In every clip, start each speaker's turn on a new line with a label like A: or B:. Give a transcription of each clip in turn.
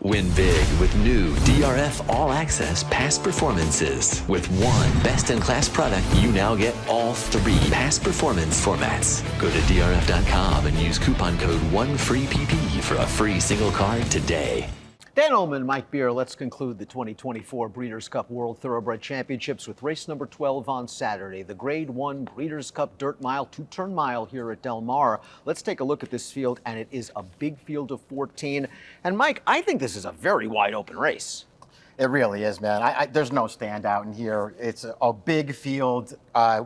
A: Win big with new DRF All Access past performances. With one best-in-class product, you now get all 3 past performance formats. Go to DRF.com and use coupon code 1FREEPP for a free single card today.
B: Dan Illman, Mike Beer, let's conclude the 2024 Breeders' Cup World Thoroughbred Championships with race number 12 on Saturday, the Grade 1 Breeders' Cup Dirt Mile, 2-turn mile here at Del Mar. Let's take a look at this field, and it is a big field of 14. And Mike, I think this is a very wide open race.
C: It really is, man. There's no standout in here. It's a big field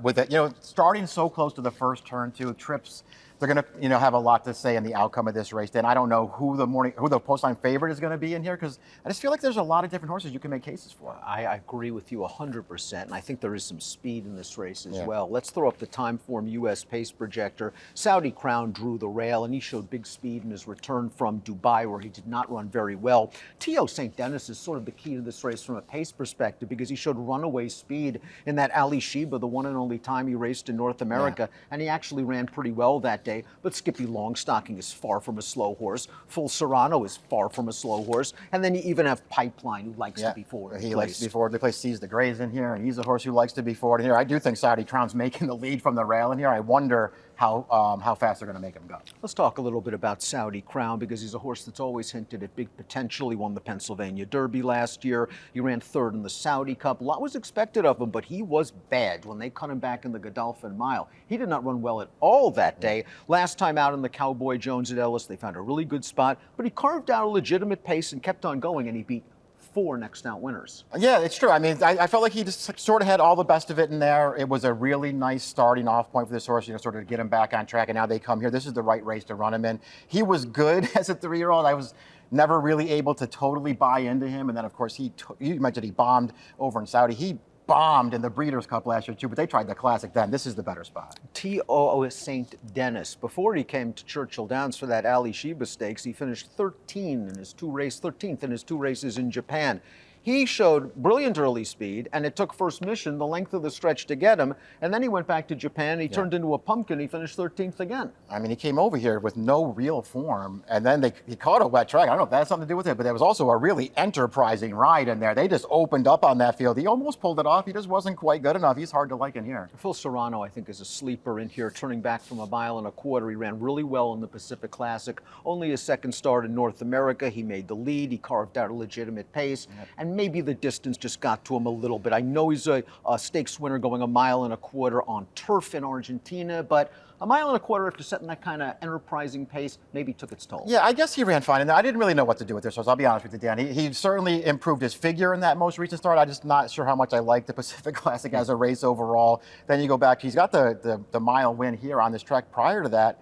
C: with it, starting so close to the first turn, too. Trips, they're going to, have a lot to say in the outcome of this race. Then I don't know who the post-line favorite is going to be in here, because I just feel like there's a lot of different horses you can make cases for.
B: I agree with you 100%, and I think there is some speed in this race as well. Let's throw up the Timeform U.S. pace projector. Saudi Crown drew the rail, and he showed big speed in his return from Dubai, where he did not run very well. T.O. St. Denis is sort of the key to this race from a pace perspective, because he showed runaway speed in that Ali Sheba, the one and only time he raced in North America, and he actually ran pretty well that day. But Skippy Longstocking is far from a slow horse. Full Serrano is far from a slow horse. And then you even have Pipeline, who likes to be forward.
C: He likes to be forward. They play Seize the Grays in here, and he's a horse who likes to be forward in here. I do think Saudi Crown's making the lead from the rail in here. I wonder how fast they're going to make him go. Let's
B: talk a little bit about Saudi Crown, because he's a horse that's always hinted at big potential. He won the Pennsylvania Derby last year. He ran 3rd in the Saudi Cup. A lot was expected of him, but he was bad when they cut him back in the Godolphin Mile. He did not run well at all that day. Last time out in the Cowboy Jones at Ellis, they found a really good spot, but he carved out a legitimate pace and kept on going, and he beat 4 next out winners.
C: Yeah, it's true. I mean, I felt like he just sort of had all the best of it in there. It was a really nice starting off point for this horse, sort of to get him back on track, and now they come here. This is the right race to run him in. He was good as a 3-year-old. I was never really able to totally buy into him, and then, of course, you mentioned he bombed over in Saudi. He bombed in the Breeders' Cup last year, too, but they tried the Classic then. This is the better spot.
B: T.O. St. Denis. Before he came to Churchill Downs for that Ali Sheba Stakes, he finished 13th in his 2 races in Japan. He showed brilliant early speed, and it took First Mission the length of the stretch to get him, and then he went back to Japan, and he turned into a pumpkin. He finished 13th again.
C: I mean, he came over here with no real form, and then he caught a wet track. I don't know if that had something to do with it, but there was also a really enterprising ride in there. They just opened up on that field. He almost pulled it off. He just wasn't quite good enough. He's hard to like in here.
B: Full Serrano, I think, is a sleeper in here, turning back from 1.25 miles. He ran really well in the Pacific Classic. Only his 2nd start in North America. He made the lead. He carved out a legitimate pace, and maybe the distance just got to him a little bit. I know he's a stakes winner going 1.25 miles on turf in Argentina, but 1.25 miles after setting that kind of enterprising pace maybe took its toll.
C: Yeah, I guess he ran fine. And I didn't really know what to do with this horse. I'll be honest with you, Dan. He certainly improved his figure in that most recent start. I'm just not sure how much I like the Pacific Classic as a race overall. Then you go back, he's got the mile win here on this track. Prior to that,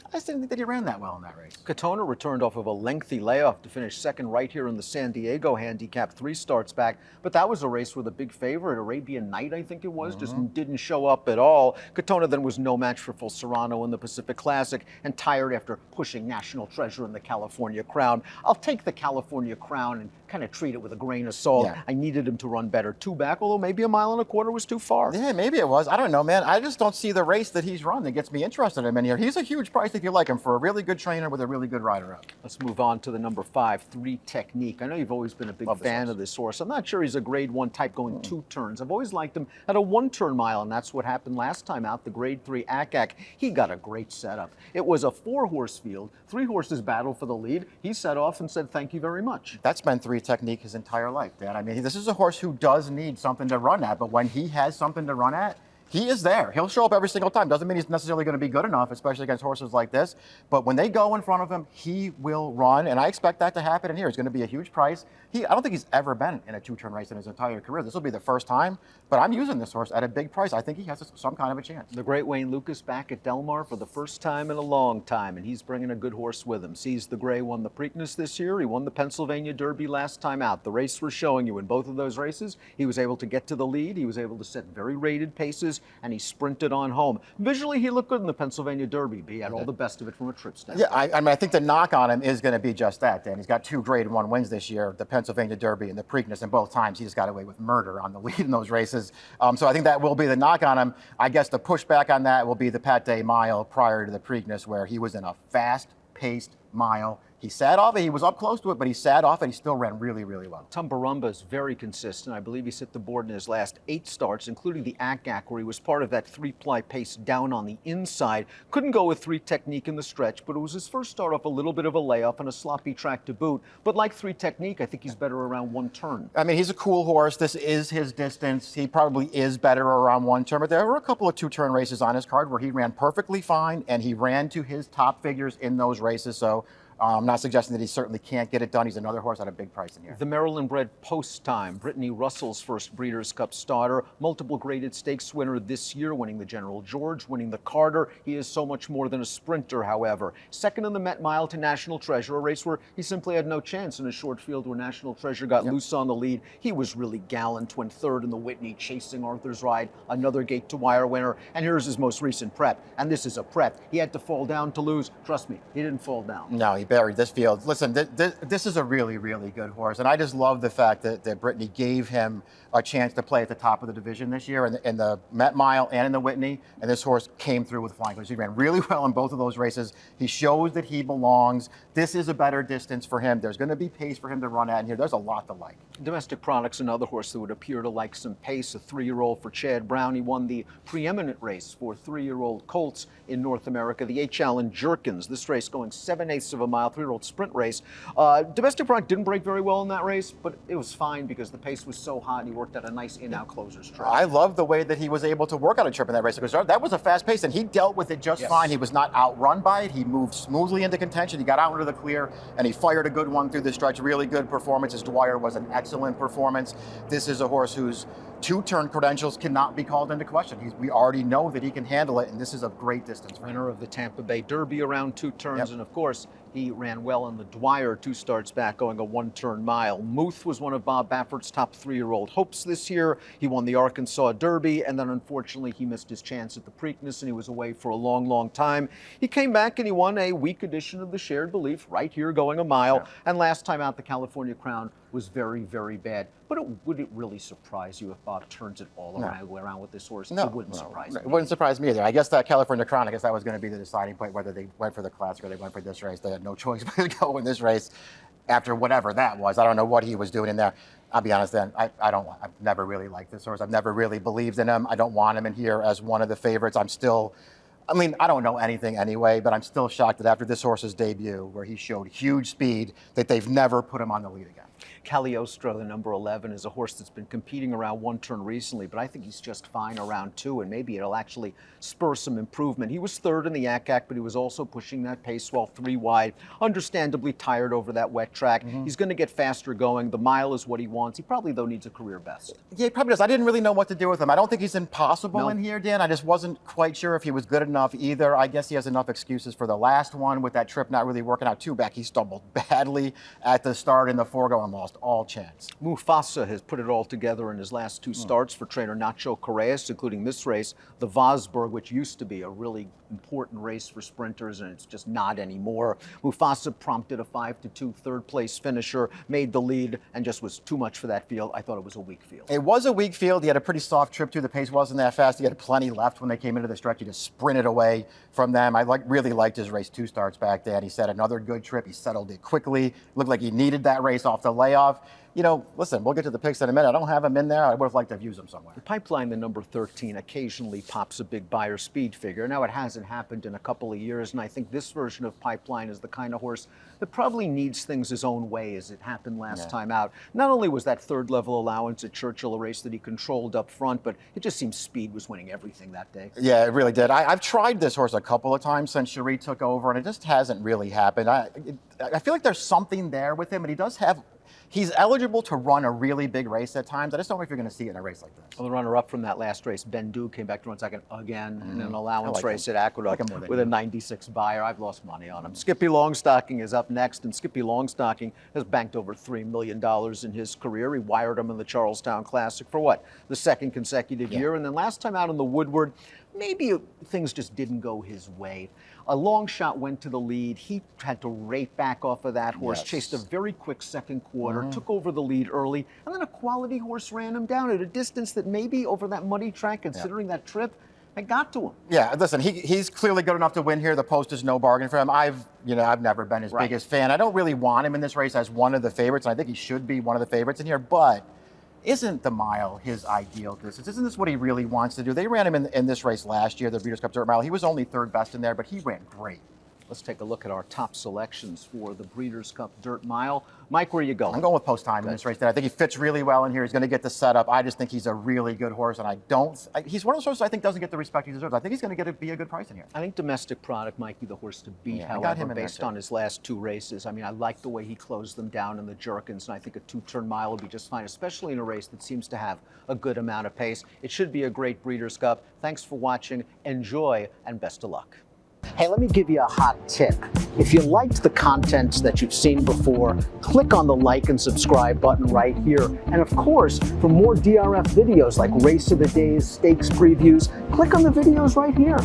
C: I just didn't think that he ran that well in that race.
B: Katona returned off of a lengthy layoff to finish 2nd right here in the San Diego handicap, 3 starts back. But that was a race with a big favorite, Arabian Night, I think it was, just didn't show up at all. Katona then was no match for Full Serrano in the Pacific Classic, and tired after pushing National Treasure in the California Crown. I'll take the California Crown and kind of treat it with a grain of salt.
C: Yeah.
B: I needed him to run better 2 back, although maybe 1.25 miles was too far.
C: Yeah, maybe it was. I don't know, man. I just don't see the race that he's run that gets me interested in him in here. He's a huge price if you like him, for a really good trainer with a really good rider up.
B: Let's move on to the number 5, 3 Technique. I know you've always been a big fan of this horse. I'm not sure he's a Grade 1 type going 2 turns. I've always liked him at a 1-turn mile, and that's what happened last time out, the Grade 3 Akak. He got a great setup. It was a 4-horse field, 3 horses battled for the lead. He set off and said, thank you very much.
C: That's been 3 Technique his entire life, Dan. I mean, this is a horse who does need something to run at, but when he has something to run at, he is there. He'll show up every single time. Doesn't mean he's necessarily going to be good enough, especially against horses like this. But when they go in front of him, he will run, and I expect that to happen in here. It's going to be a huge price. I don't think he's ever been in a 2-turn race in his entire career. This will be the first time, but I'm using this horse at a big price. I think he has some kind of a chance.
B: The great Wayne Lucas back at Del Mar for the first time in a long time, and he's bringing a good horse with him. Seize the Gray won the Preakness this year. He won the Pennsylvania Derby last time out. The race we're showing you in both of those races, he was able to get to the lead. He was able to set very rated paces, and he sprinted on home. Visually, he looked good in the Pennsylvania Derby, but he had all the best of it from a trip standpoint.
C: Yeah, I mean, I think the knock on him is going to be just that, Dan. He's got 2 Grade 1 wins this year, the Pennsylvania Derby and the Preakness, and both times he just got away with murder on the lead in those races. So I think that will be the knock on him. I guess the pushback on that will be the Pat Day mile prior to the Preakness, where he was in a fast-paced mile. He sat off it. He was up close to it, but he sat off it. He still ran really, really well.
B: Tumbarumba is very consistent. I believe he's hit the board in his last 8 starts, including the Ack where he was part of that 3-ply pace down on the inside. Couldn't go with 3 technique in the stretch, but it was his first start off a little bit of a layoff and a sloppy track to boot. But like 3 technique, I think he's better around 1 turn.
C: I mean, he's a cool horse. This is his distance. He probably is better around 1 turn, but there were a couple of 2-turn races on his card where he ran perfectly fine, and he ran to his top figures in those races. So I'm not suggesting that he certainly can't get it done. He's another horse at a big price in here.
B: The Maryland-bred Post Time, Brittany Russell's first Breeders' Cup starter, multiple graded stakes winner this year, winning the General George, winning the Carter. He is so much more than a sprinter, however. Second in the Met Mile to National Treasure, a race where he simply had no chance in a short field where National Treasure got loose on the lead. He was really gallant, went third in the Whitney, chasing Arthur's Ride, another gate-to-wire winner. And here's his most recent prep, and this is a prep. He had to fall down to lose. Trust me, he didn't fall down.
C: No, he buried this field. Listen, this is a really, really good horse, and I just love the fact that Brittany gave him a chance to play at the top of the division this year in the Met Mile and in the Whitney, and this horse came through with flying colors. He ran really well in both of those races. He shows that he belongs. This is a better distance for him. There's going to be pace for him to run at in here. There's a lot to like.
B: Domestic Product's another horse that would appear to like some pace, a 3-year-old for Chad Brown. He won the preeminent race for 3-year-old colts in North America, the H. Allen Jerkins. This race going 7/8 of a mile, 3-year-old sprint race. Domestic Product didn't break very well in that race, but it was fine because the pace was so hot and he worked out a nice in-out closer's trip.
C: I love the way that he was able to work out a trip in that race because that was a fast pace and he dealt with it just fine. He was not outrun by it. He moved smoothly into contention. He got out into the clear and he fired a good one through the stretch. Really good performance. His Dwyer was an excellent performance. This is a horse whose 2-turn credentials cannot be called into question. We already know that he can handle it, and this is a great distance for him.
B: Winner of the Tampa Bay Derby around 2 turns, and of course, he ran well in the Dwyer 2 starts back, going a 1-turn mile. Muth was one of Bob Baffert's top 3-year-old hopes this year. He won the Arkansas Derby, and then unfortunately he missed his chance at the Preakness, and he was away for a long, long time. He came back and he won a week edition of the Shared Belief right here, going a mile. And last time out, the California Crown was very, very bad. But would it really surprise you if Bob turns it all around with this horse?
C: No,
B: it wouldn't surprise me.
C: It wouldn't surprise me either. I guess that California Crown, I guess that was going to be the deciding point, whether they went for the Classic or they went for this race. They had no choice but to go in this race after whatever that was. I don't know what he was doing in there. I'll be honest then, I've never really liked this horse. I've never really believed in him. I don't want him in here as one of the favorites. I don't know anything anyway, but I'm still shocked that after this horse's debut, where he showed huge speed, that they've never put him on the lead again.
B: Cagliostro, the number 11, is a horse that's been competing around 1 turn recently, but I think he's just fine around 2, and maybe it'll actually spur some improvement. He was 3rd in the Yak, but he was also pushing that pace while 3 wide. Understandably tired over that wet track. He's going to get faster going. The mile is what he wants. He probably, though, needs a career best.
C: Yeah, he probably does. I didn't really know what to do with him. I don't think he's impossible in here, Dan. I just wasn't quite sure if he was good enough either. I guess he has enough excuses for the last one with that trip not really working out too back. He stumbled badly at the start in the forego and lost all chance.
B: Mufasa has put it all together in his last 2 starts for trainer Nacho Correas, including this race, the Vosburg, which used to be a really important race for sprinters, and it's just not anymore. Mufasa prompted a 5-2 third-place finisher, made the lead, and just was too much for that field. I thought it was a weak field.
C: It was a weak field. He had a pretty soft trip, too. The pace wasn't that fast. He had plenty left when they came into the stretch. He just sprinted away from them. I really liked his race 2 starts back then. He said another good trip. He settled it quickly. Looked like he needed that race off the layoff. You know, listen, we'll get to the picks in a minute. I don't have him in there. I would have liked to have used him somewhere.
B: The Pipeline, the number 13, occasionally pops a big buyer speed figure. Now, it hasn't happened in a couple of years, and I think this version of Pipeline is the kind of horse that probably needs things his own way, as it happened last time out. Not only was that 3rd level allowance at Churchill a race that he controlled up front, but it just seems speed was winning everything that day.
C: Yeah, it really did. I've tried this horse a couple of times since Cherie took over, and it just hasn't really happened. I feel like there's something there with him, and he does have... He's eligible to run a really big race at times. I just don't know if you're going to see it in a race like this.
B: Well, the runner-up from that last race, Ben Du, came back to run second again in an allowance race at Aqueduct with a 96 buyer. I've lost money on him. Skippy Longstocking is up next, and Skippy Longstocking has banked over $3 million in his career. He wired him in the Charlestown Classic for what? The 2nd consecutive year. And then last time out in the Woodward, maybe things just didn't go his way. A long shot went to the lead. He had to rate back off of that horse, chased a very quick 2nd quarter, took over the lead early, and then a quality horse ran him down at a distance that maybe over that muddy track, considering that trip, It got to him.
C: Yeah, listen, he's clearly good enough to win here. The post is no bargain for him. I've never been his biggest fan. I don't really want him in this race as one of the favorites. And I think he should be one of the favorites in here, but isn't the mile his ideal distance? Isn't this what he really wants to do? They ran him in this race last year, the Breeders' Cup Dirt Mile. He was only third best in there, but he ran great.
B: Let's take a look at our top selections for the Breeders' Cup Dirt Mile. Mike, where are you going?
C: I'm going with Post Time in this race. I think he fits really well in here. He's going to get the setup. I just think he's a really good horse, and he's one of those horses I think doesn't get the respect he deserves. I think he's going to be a good price in here.
B: I think Domestic Product might be the horse to beat,
C: Yeah, I got him
B: however,
C: in
B: based
C: there,
B: on his last 2 races. I mean, I like the way he closed them down in the Jerkins, and I think a 2-turn mile will be just fine, especially in a race that seems to have a good amount of pace. It should be a great Breeders' Cup. Thanks for watching. Enjoy, and best of luck. Hey, let me give you a hot tip. If you liked the contents that you've seen before, click on the like and subscribe button right here. And of course, for more DRF videos like Race of the Days, stakes previews, click on the videos right here.